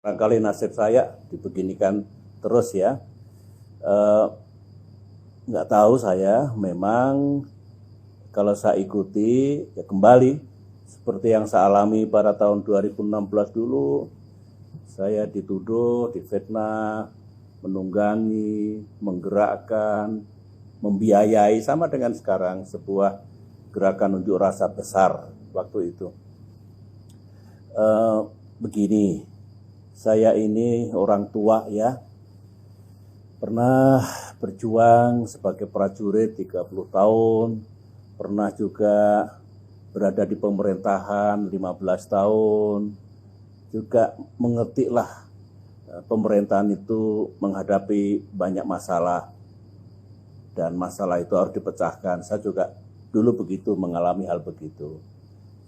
Barangkali nasib saya dibeginikan terus ya. Nggak tahu saya, memang kalau saya ikuti ya kembali seperti yang saya alami pada tahun 2016 dulu. Saya dituduh, difitnah, menunggangi, menggerakkan, membiayai, sama dengan sekarang sebuah gerakan unjuk rasa besar waktu itu. Begini, saya ini orang tua ya, pernah berjuang sebagai prajurit 30 tahun, pernah juga berada di pemerintahan 15 tahun, juga mengertilah pemerintahan itu menghadapi banyak masalah, dan masalah itu harus dipecahkan. Saya juga dulu begitu, mengalami hal begitu.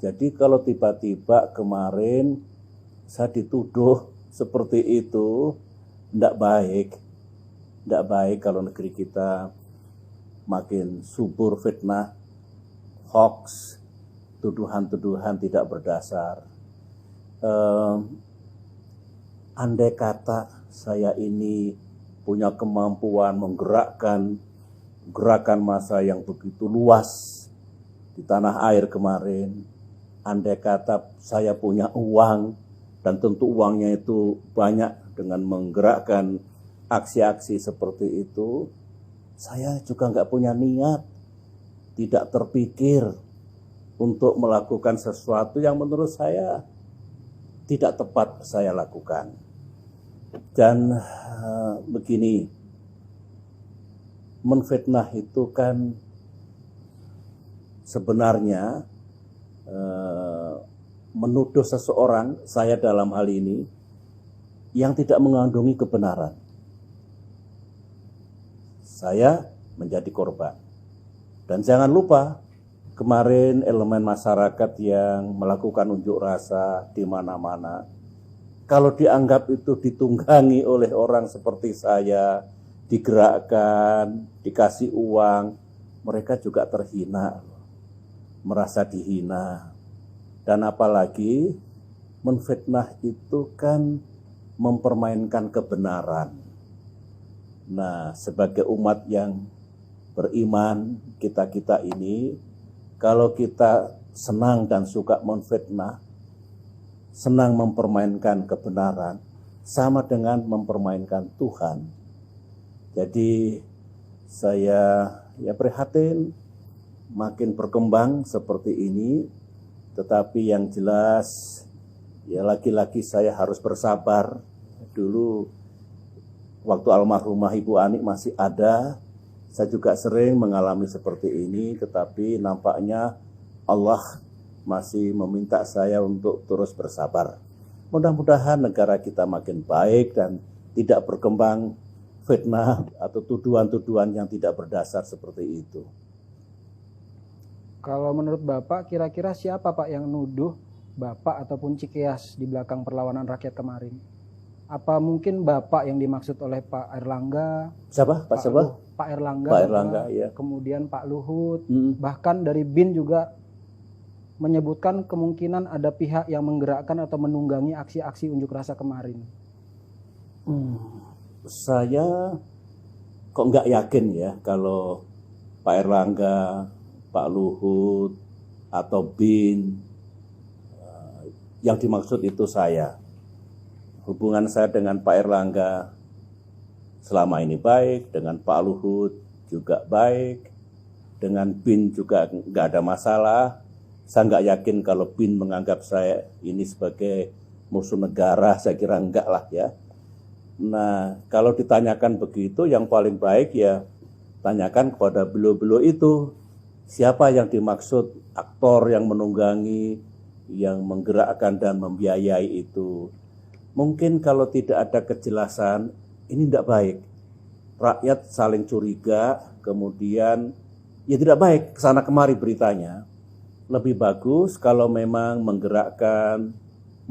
Jadi kalau tiba-tiba kemarin saya dituduh seperti itu, tidak baik. Tidak baik kalau negeri kita makin subur fitnah, hoax, tuduhan-tuduhan tidak berdasar. Andai kata saya ini punya kemampuan menggerakkan gerakan massa yang begitu luas di tanah air kemarin, andai kata saya punya uang, dan tentu uangnya itu banyak dengan menggerakkan aksi-aksi seperti itu, saya juga nggak punya niat, tidak terpikir untuk melakukan sesuatu yang menurut saya tidak tepat saya lakukan. Dan begini, menfitnah itu kan sebenarnya menuduh seseorang, saya dalam hal ini, yang tidak mengandungi kebenaran. Saya menjadi korban. Dan jangan lupa, kemarin elemen masyarakat yang melakukan unjuk rasa di mana-mana, kalau dianggap itu ditunggangi oleh orang seperti saya, digerakkan, dikasih uang, mereka juga terhina, merasa dihina. Dan apalagi menfitnah itu kan mempermainkan kebenaran. Nah, sebagai umat yang beriman, kita ini, kalau kita senang dan suka menfitnah, senang mempermainkan kebenaran, sama dengan mempermainkan Tuhan. Jadi saya prihatin makin berkembang seperti ini, tetapi yang jelas ya lagi-lagi saya harus bersabar. Dulu waktu almarhumah Ibu Ani masih ada, saya juga sering mengalami seperti ini, tetapi nampaknya Allah masih meminta saya untuk terus bersabar. Mudah-mudahan negara kita makin baik dan tidak berkembang fitnah atau tuduhan-tuduhan yang tidak berdasar seperti itu. Kalau menurut Bapak, kira-kira siapa Pak yang nuduh Bapak ataupun Cikeas di belakang perlawanan rakyat kemarin? Apa mungkin Bapak yang dimaksud oleh Pak Erlangga? Siapa? Pak siapa? Pak Erlangga. Pak Erlangga, ya. Kemudian Pak Luhut. Bahkan dari BIN juga menyebutkan kemungkinan ada pihak yang menggerakkan atau menunggangi aksi-aksi unjuk rasa kemarin. Saya kok nggak yakin ya kalau Pak Erlangga, Pak Luhut, atau BIN yang dimaksud itu saya. Hubungan saya dengan Pak Erlangga selama ini baik, dengan Pak Luhut juga baik, dengan BIN juga nggak ada masalah. Saya nggak yakin kalau BIN menganggap saya ini sebagai musuh negara, saya kira enggak lah ya. Nah, kalau ditanyakan begitu, yang paling baik ya tanyakan kepada beliau-beliau itu, siapa yang dimaksud aktor yang menunggangi, yang menggerakkan dan membiayai itu. Mungkin kalau tidak ada kejelasan, ini tidak baik. Rakyat saling curiga, kemudian ya tidak baik kesana kemari beritanya. Lebih bagus kalau memang menggerakkan,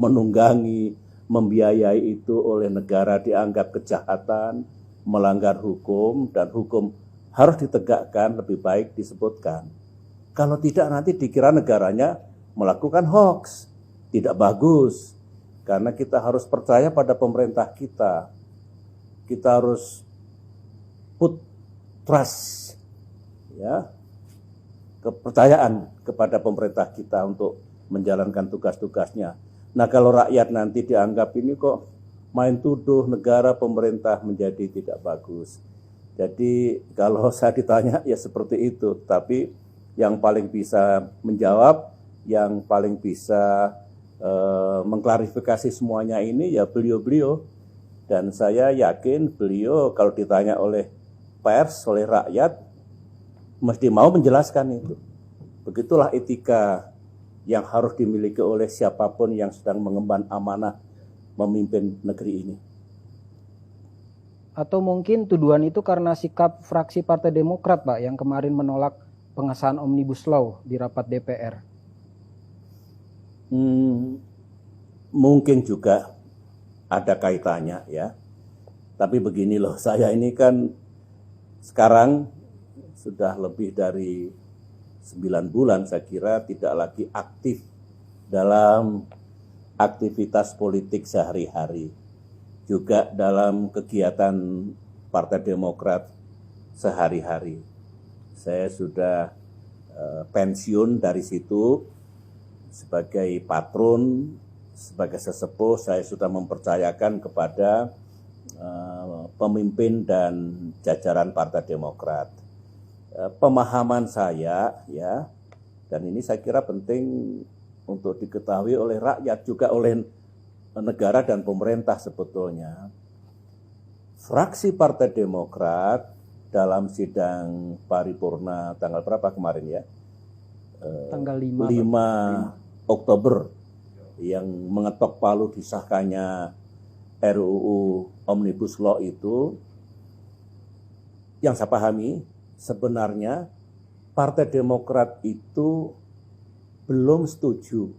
menunggangi, membiayai itu oleh negara dianggap kejahatan, melanggar hukum, dan hukum harus ditegakkan, lebih baik disebutkan. Kalau tidak nanti dikira negaranya melakukan hoax, tidak bagus. Karena kita harus percaya pada pemerintah kita. Kita harus put trust, ya, kepercayaan kepada pemerintah kita untuk menjalankan tugas-tugasnya. Nah, kalau rakyat nanti dianggap ini kok main tuduh negara pemerintah menjadi tidak bagus. Jadi kalau saya ditanya ya seperti itu, tapi yang paling bisa menjawab, yang paling bisa mengklarifikasi semuanya ini ya beliau-beliau. Dan saya yakin beliau kalau ditanya oleh pers, oleh rakyat, mesti mau menjelaskan itu. Begitulah etika yang harus dimiliki oleh siapapun yang sedang mengemban amanah memimpin negeri ini. Atau mungkin tuduhan itu karena sikap fraksi Partai Demokrat, Pak, yang kemarin menolak pengesahan Omnibus Law di rapat DPR. Mungkin juga ada kaitannya ya. Tapi begini loh, saya ini kan sekarang sudah lebih dari 9 bulan saya kira tidak lagi aktif dalam aktivitas politik sehari-hari. Juga dalam kegiatan Partai Demokrat sehari-hari. Saya sudah pensiun dari situ sebagai patron, sebagai sesepuh. Saya sudah mempercayakan kepada pemimpin dan jajaran Partai Demokrat. Pemahaman saya ya, dan ini saya kira penting untuk diketahui oleh rakyat juga oleh negara dan pemerintah sebetulnya. Fraksi Partai Demokrat dalam sidang paripurna tanggal berapa kemarin ya? Tanggal 5 Oktober yang mengetok palu disahkannya RUU Omnibus Law itu, yang saya pahami sebenarnya Partai Demokrat itu belum setuju,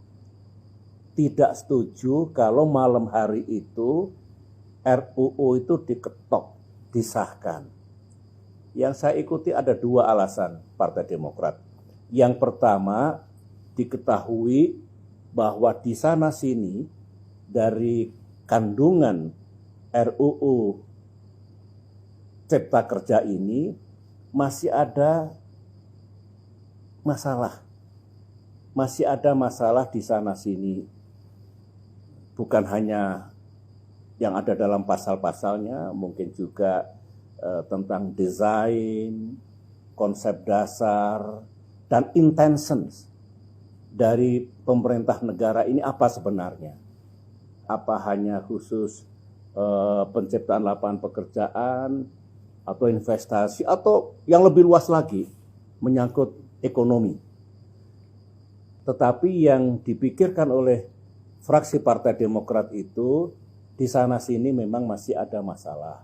tidak setuju kalau malam hari itu RUU itu diketok, disahkan. Yang saya ikuti ada 2 alasan Partai Demokrat. Yang pertama, diketahui bahwa di sana sini dari kandungan RUU Cipta Kerja ini masih ada masalah. Masih ada masalah di sana sini. Bukan hanya yang ada dalam pasal-pasalnya, mungkin juga tentang desain, konsep dasar, dan intentions dari pemerintah negara ini apa sebenarnya? Apa hanya khusus penciptaan lapangan pekerjaan atau investasi atau yang lebih luas lagi menyangkut ekonomi. Tetapi yang dipikirkan oleh fraksi Partai Demokrat itu di sana sini memang masih ada masalah.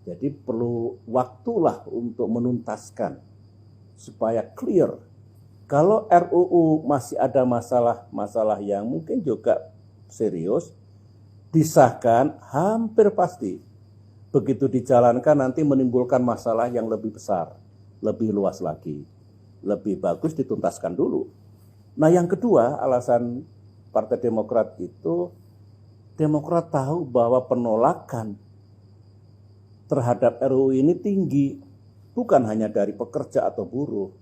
Jadi perlu waktulah untuk menuntaskan supaya clear. Kalau RUU masih ada masalah-masalah yang mungkin juga serius, disahkan hampir pasti begitu dijalankan nanti menimbulkan masalah yang lebih besar, lebih luas lagi. Lebih bagus dituntaskan dulu. Nah, yang kedua, alasan Partai Demokrat itu, Demokrat tahu bahwa penolakan terhadap RUU ini tinggi, bukan hanya dari pekerja atau buruh,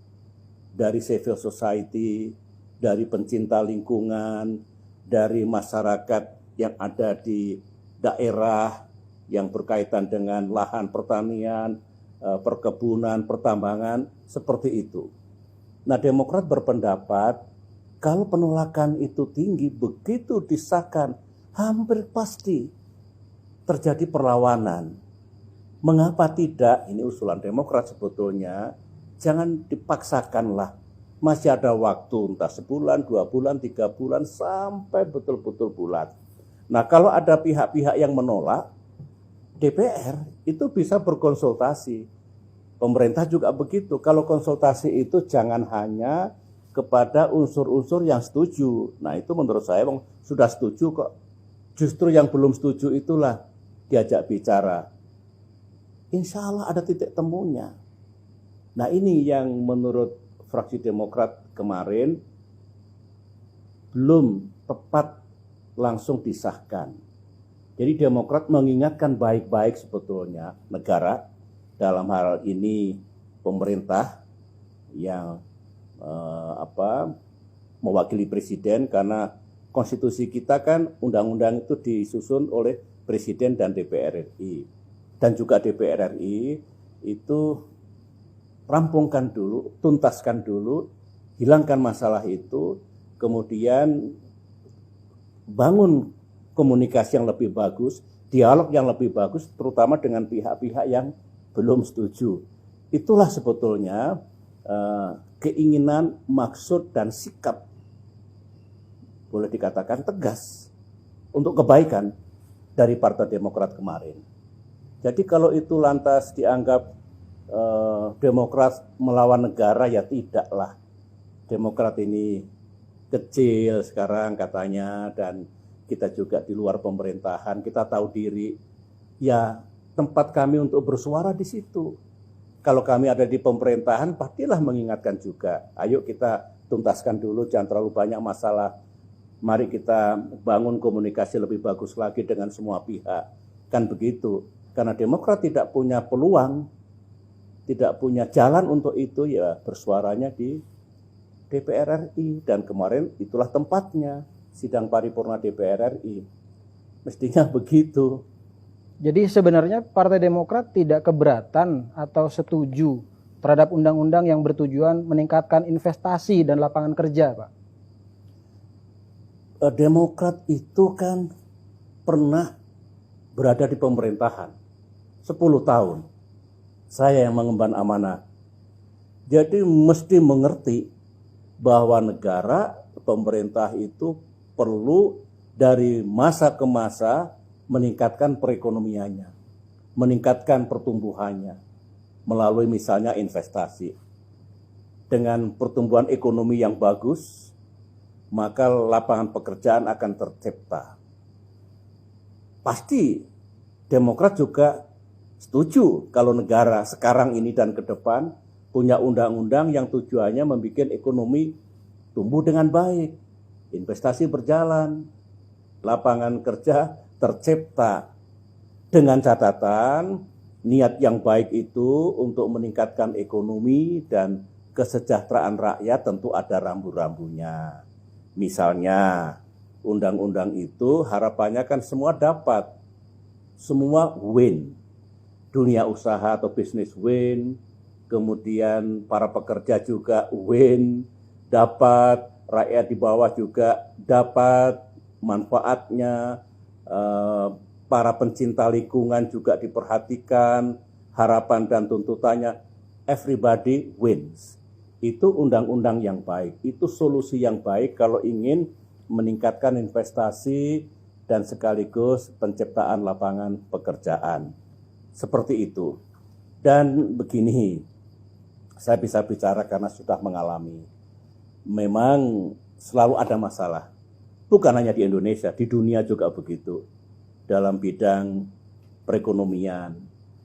dari civil society, dari pencinta lingkungan, dari masyarakat yang ada di daerah yang berkaitan dengan lahan pertanian, perkebunan, pertambangan, seperti itu. Nah, Demokrat berpendapat kalau penolakan itu tinggi, begitu disahkan, hampir pasti terjadi perlawanan. Mengapa tidak? Ini usulan Demokrat sebetulnya. Jangan dipaksakanlah. Masih ada waktu, entah sebulan, 2 bulan, 3 bulan, sampai betul-betul bulat. Nah, kalau ada pihak-pihak yang menolak, DPR itu bisa berkonsultasi. Pemerintah juga begitu. Kalau konsultasi itu jangan hanya kepada unsur-unsur yang setuju. Nah, itu menurut saya sudah setuju kok. Justru yang belum setuju itulah diajak bicara. Insya Allah ada titik temunya. Nah, ini yang menurut fraksi Demokrat kemarin belum tepat langsung disahkan. Jadi Demokrat mengingatkan baik-baik sebetulnya negara, dalam hal ini pemerintah yang mewakili presiden, karena konstitusi kita kan undang-undang itu disusun oleh presiden dan DPR RI. Dan juga DPR RI itu rampungkan dulu, tuntaskan dulu, hilangkan masalah itu, kemudian bangun komunikasi yang lebih bagus, dialog yang lebih bagus, terutama dengan pihak-pihak yang belum setuju. Itulah sebetulnya keinginan, maksud, dan sikap, boleh dikatakan tegas, untuk kebaikan dari Partai Demokrat kemarin. Jadi kalau itu lantas dianggap Demokrat melawan negara, ya tidaklah. Demokrat ini kecil sekarang katanya, dan kita juga di luar pemerintahan, kita tahu diri. Ya, tempat kami untuk bersuara di situ. Kalau kami ada di pemerintahan, pastilah mengingatkan juga. Ayo kita tuntaskan dulu, jangan terlalu banyak masalah. Mari kita bangun komunikasi lebih bagus lagi dengan semua pihak. Kan begitu. Karena Demokrat tidak punya peluang, tidak punya jalan untuk itu, ya bersuaranya di DPR RI. Dan kemarin itulah tempatnya, sidang paripurna DPR RI. Mestinya begitu. Jadi sebenarnya Partai Demokrat tidak keberatan atau setuju terhadap undang-undang yang bertujuan meningkatkan investasi dan lapangan kerja, Pak? Demokrat itu kan pernah berada di pemerintahan 10 tahun. Saya yang mengemban amanah. Jadi mesti mengerti bahwa negara, pemerintah itu perlu dari masa ke masa meningkatkan perekonomiannya, meningkatkan pertumbuhannya melalui misalnya investasi. Dengan pertumbuhan ekonomi yang bagus, maka lapangan pekerjaan akan tercipta. Pasti Demokrat juga setuju kalau negara sekarang ini dan ke depan punya undang-undang yang tujuannya membuat ekonomi tumbuh dengan baik, investasi berjalan, lapangan kerja tercipta, dengan catatan niat yang baik itu untuk meningkatkan ekonomi dan kesejahteraan rakyat tentu ada rambu-rambunya. Misalnya undang-undang itu harapannya kan semua dapat, semua win, dunia usaha atau bisnis win, kemudian para pekerja juga win, dapat, rakyat di bawah juga dapat manfaatnya, para pencinta lingkungan juga diperhatikan, harapan dan tuntutannya, everybody wins. Itu undang-undang yang baik, itu solusi yang baik kalau ingin meningkatkan investasi dan sekaligus penciptaan lapangan pekerjaan. Seperti itu. Dan begini, saya bisa bicara karena sudah mengalami. Memang selalu ada masalah. Bukan hanya di Indonesia, di dunia juga begitu. Dalam bidang perekonomian,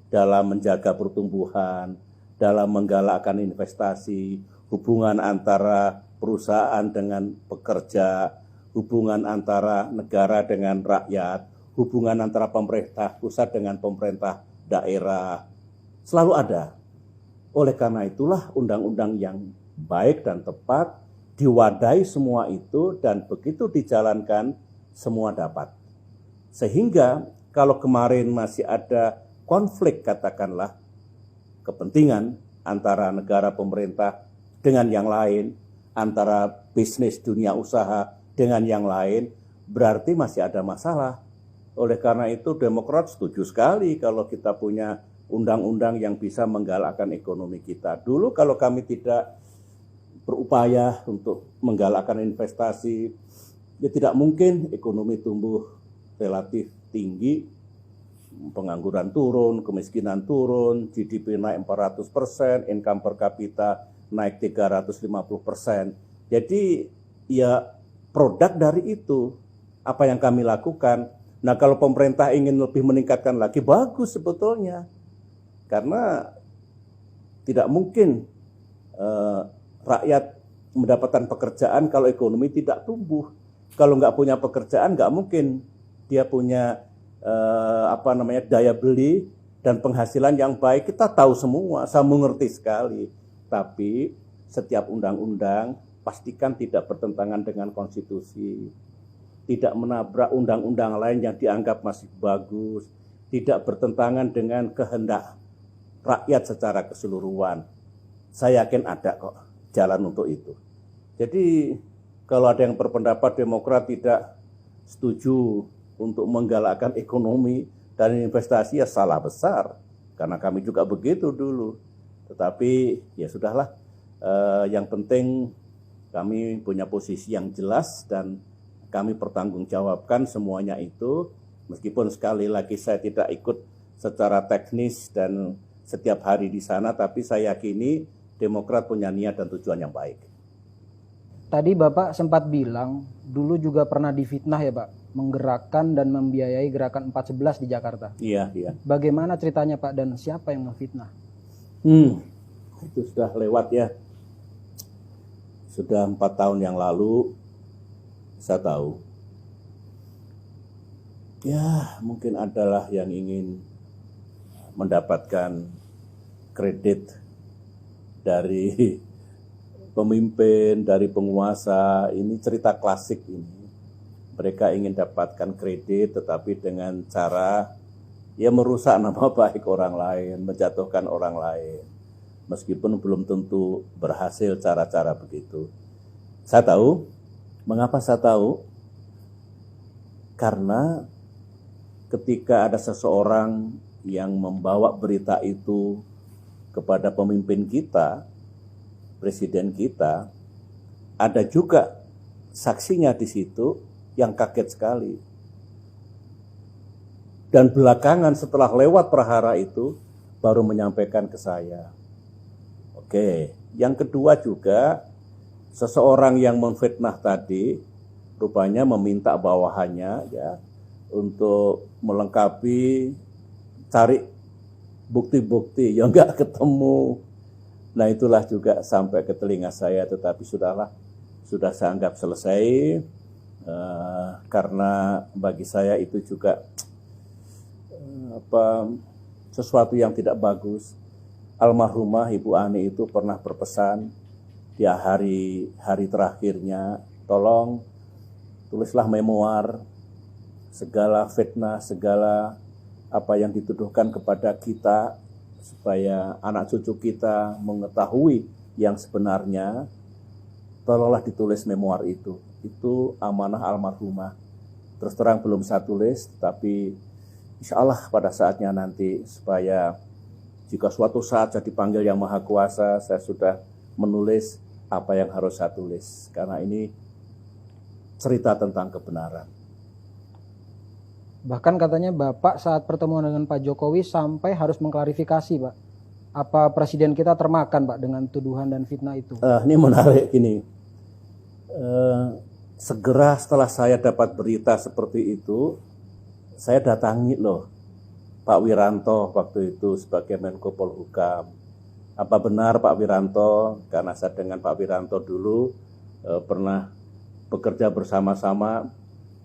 dalam menjaga pertumbuhan, dalam menggalakkan investasi, hubungan antara perusahaan dengan pekerja, hubungan antara negara dengan rakyat, hubungan antara pemerintah pusat dengan pemerintah daerah, selalu ada. Oleh karena itulah undang-undang yang baik dan tepat diwadahi semua itu, dan begitu dijalankan semua dapat. Sehingga kalau kemarin masih ada konflik, katakanlah kepentingan antara negara pemerintah dengan yang lain, antara bisnis dunia usaha dengan yang lain, berarti masih ada masalah. Oleh karena itu Demokrat setuju sekali kalau kita punya undang-undang yang bisa menggalakkan ekonomi kita. Dulu kalau kami tidak berupaya untuk menggalakkan investasi, ya tidak mungkin ekonomi tumbuh relatif tinggi, pengangguran turun, kemiskinan turun, GDP naik 400%, income per kapita naik 350%. Jadi ya produk dari itu, apa yang kami lakukan. Nah kalau pemerintah ingin lebih meningkatkan lagi, bagus sebetulnya. Karena tidak mungkin rakyat mendapatkan pekerjaan kalau ekonomi tidak tumbuh. Kalau nggak punya pekerjaan, nggak mungkin dia punya daya beli dan penghasilan yang baik. Kita tahu semua, saya mengerti sekali. Tapi setiap undang-undang pastikan tidak bertentangan dengan konstitusi, tidak menabrak undang-undang lain yang dianggap masih bagus, tidak bertentangan dengan kehendak rakyat secara keseluruhan. Saya yakin ada kok jalan untuk itu. Jadi kalau ada yang berpendapat Demokrat tidak setuju untuk menggalakkan ekonomi dan investasi, ya salah besar. Karena kami juga begitu dulu. Tetapi ya sudahlah, yang penting kami punya posisi yang jelas dan kami pertanggungjawabkan semuanya itu. Meskipun sekali lagi saya tidak ikut secara teknis dan setiap hari di sana, tapi saya yakini Demokrat punya niat dan tujuan yang baik. Tadi Bapak sempat bilang dulu juga pernah difitnah ya Pak, menggerakkan dan membiayai gerakan 411 di Jakarta. Iya. Bagaimana ceritanya Pak dan siapa yang memfitnah? Itu sudah lewat ya. Sudah 4 tahun yang lalu saya tahu. Ya, mungkin adalah yang ingin mendapatkan kredit dari pemimpin, dari penguasa. Ini cerita klasik ini. Mereka ingin dapatkan kredit tetapi dengan cara ya merusak nama baik orang lain, menjatuhkan orang lain. Meskipun belum tentu berhasil cara-cara begitu. Saya tahu, mengapa saya tahu? Karena ketika ada seseorang yang membawa berita itu kepada pemimpin kita, presiden kita, ada juga saksinya di situ yang kaget sekali. Dan belakangan setelah lewat prahara itu, baru menyampaikan ke saya. Oke, yang kedua juga, seseorang yang memfitnah tadi, rupanya meminta bawahannya ya untuk melengkapi, cari bukti-bukti, ya enggak ketemu. Nah itulah juga sampai ke telinga saya, tetapi sudah saya anggap selesai, karena bagi saya itu juga sesuatu yang tidak bagus. Almarhumah Ibu Ani itu pernah berpesan di hari terakhirnya, tolong tulislah memoar segala fitnah, segala apa yang dituduhkan kepada kita, supaya anak cucu kita mengetahui yang sebenarnya. Tolonglah ditulis memoar itu. Itu amanah almarhumah. Terus terang belum saya tulis, tapi insya Allah pada saatnya nanti, supaya jika suatu saat saya dipanggil Yang Maha Kuasa, saya sudah menulis apa yang harus saya tulis. Karena ini cerita tentang kebenaran. Bahkan katanya Bapak saat pertemuan dengan Pak Jokowi sampai harus mengklarifikasi Pak. Apa presiden kita termakan Pak dengan tuduhan dan fitnah itu? Ini menarik ini. Segera setelah saya dapat berita seperti itu, saya datangi loh Pak Wiranto waktu itu sebagai Menko Polhukam. Apa benar Pak Wiranto, karena saya dengan Pak Wiranto dulu pernah bekerja bersama-sama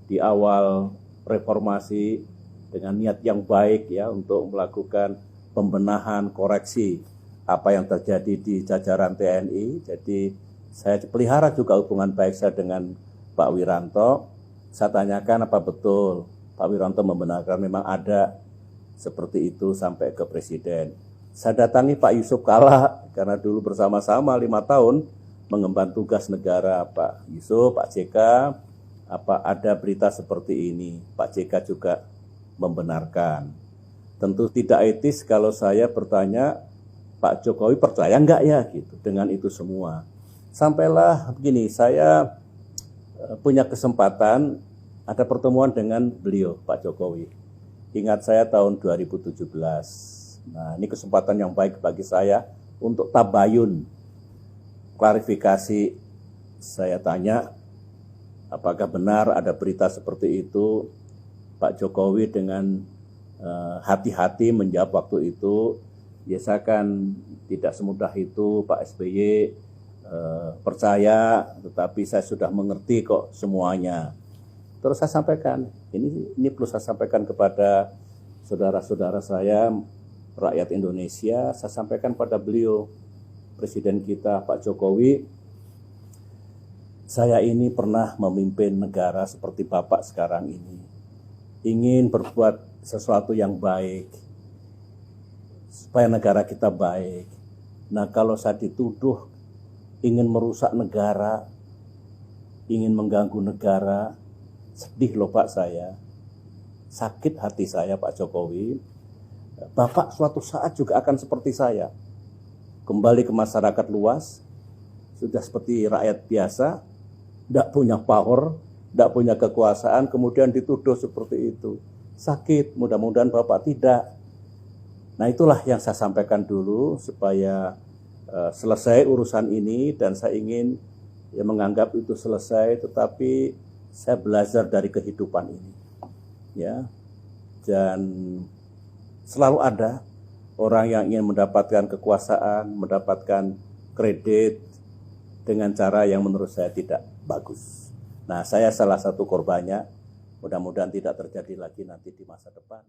di awal reformasi dengan niat yang baik ya untuk melakukan pembenahan, koreksi apa yang terjadi di jajaran TNI. Jadi saya pelihara juga hubungan baik saya dengan Pak Wiranto. Saya tanyakan apa betul Pak Wiranto membenarkan memang ada seperti itu sampai ke presiden. Saya datangi Pak Yusuf Kalla karena dulu bersama-sama 5 tahun mengemban tugas negara. Pak Yusuf, Pak JK, apa ada berita seperti ini? Pak JK juga membenarkan. Tentu tidak etis kalau saya bertanya, Pak Jokowi percaya enggak ya gitu dengan itu semua. Sampailah begini, saya punya kesempatan ada pertemuan dengan beliau, Pak Jokowi. Ingat saya tahun 2017. Nah, ini kesempatan yang baik bagi saya untuk tabayun, klarifikasi. Saya tanya, apakah benar ada berita seperti itu? Pak Jokowi dengan hati-hati menjawab waktu itu, ya saya kan tidak semudah itu Pak SBY percaya, tetapi saya sudah mengerti kok semuanya. Terus saya sampaikan, ini perlu saya sampaikan kepada saudara-saudara saya, rakyat Indonesia, saya sampaikan pada beliau, Presiden kita Pak Jokowi, saya ini pernah memimpin negara seperti Bapak sekarang ini. Ingin berbuat sesuatu yang baik, supaya negara kita baik. Nah, kalau saya dituduh ingin merusak negara, ingin mengganggu negara, sedih loh Pak saya. Sakit hati saya Pak Jokowi. Bapak suatu saat juga akan seperti saya. Kembali ke masyarakat luas, sudah seperti rakyat biasa, tidak punya power, tidak punya kekuasaan, kemudian dituduh seperti itu. Sakit, mudah-mudahan Bapak tidak. Nah, itulah yang saya sampaikan dulu supaya selesai urusan ini, dan saya ingin menganggap itu selesai, tetapi saya belajar dari kehidupan ini. Ya. Dan selalu ada orang yang ingin mendapatkan kekuasaan, mendapatkan kredit dengan cara yang menurut saya tidak bagus. Nah, saya salah satu korbannya. Mudah-mudahan tidak terjadi lagi nanti di masa depan.